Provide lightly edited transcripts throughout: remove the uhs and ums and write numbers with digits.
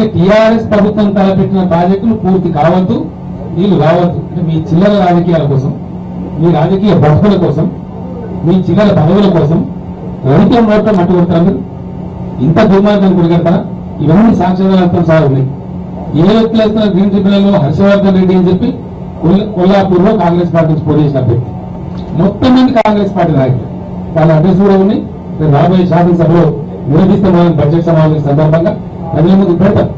అంటే టీఆర్ఎస్ ప్రభుత్వం తలపెట్టిన ప్రాజెక్టులు పూర్తి కావద్దు, నీళ్లు రావద్దు. అంటే మీ చిల్లర రాజకీయాల కోసం, మీ రాజకీయ బతుకుల కోసం, మీ చిల్లర పదవుల కోసం రైతుల నోట్లో మట్టి కొడతారు. ఇంత దుర్మార్గం కొడగడతారా? ఇవన్నీ సాక్ష్యాధారాలతో సహా ఉన్నాయి. ఏ వ్యక్తులు వేస్తున్న గ్రీన్ ట్రిబ్యునల్లో హర్షవర్ధన్ రెడ్డి అని చెప్పి కొల్లాపూర్ లో కాంగ్రెస్ పార్టీ నుంచి పోటీ చేసిన అభ్యర్థి, మొత్తం మంది కాంగ్రెస్ పార్టీ నాయకులు. వాళ్ళ అడ్రస్ కూడా ఉన్నాయి. రాబోయే శాసనసభలో నిర్వహిస్తున్న బడ్జెట్ సమావేశం సందర్భంగా ప్రజల ముందు పెడతారు.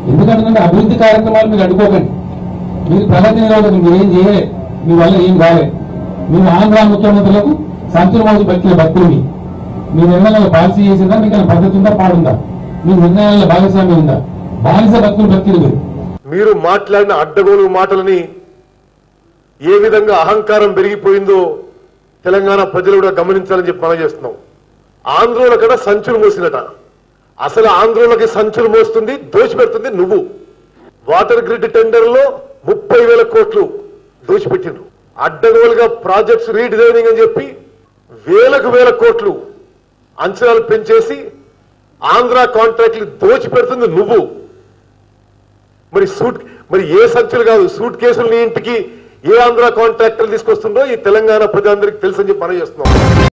ఎందుకంటే అభివృద్ధి కార్యక్రమాలు మీరు అడ్డుకోకండి. మీరు ప్రగతి నిరోధకం మీరేం చేయలే, మీ వల్ల ఏం కాలే. మీరు ఆంధ్ర ముఖ్యమంత్రులకు సంచుల మోజు బతికిన భక్తులు. మీ నిర్ణయాల పాలసీ చేసిందా? మీకు పద్ధతి ఉందా, పాడుందా? మీ నిర్ణయాల భాగస్వామ్యం ఉందా? బానిస భక్తులు బతికిరు. మీరు మాట్లాడిన అడ్డగోలు మాటలని ఏ విధంగా అహంకారం పెరిగిపోయిందో తెలంగాణ ప్రజలు కూడా గమనించాలని చెప్పి మనం చేస్తున్నాం. ఆంధ్రోల కన్నా సంచులు మోసినట. అసలు ఆంధ్రోలకి సంచులు మోస్తుంది, దోచిపెడుతుంది నువ్వు. వాటర్ గ్రిడ్ టెండర్ లో 30,000 కోట్లు దోచిపెట్టిండ్రు. అడ్డగోలుగా ప్రాజెక్ట్స్ రీడిజైనింగ్ అని చెప్పి వేల కోట్లు అంచనాలు పెంచేసి ఆంధ్ర కాంట్రాక్ట్లు దోచిపెడుతుంది నువ్వు. మరి ఏ సంచులు కాదు, సూట్ కేసులు నీ ఇంటికి ఏ ఆంధ్ర కాంట్రాక్టర్లు తీసుకొస్తుందో ఈ తెలంగాణ ప్రజలందరికీ తెలుసని చెప్పి మనం చేస్తున్నాం.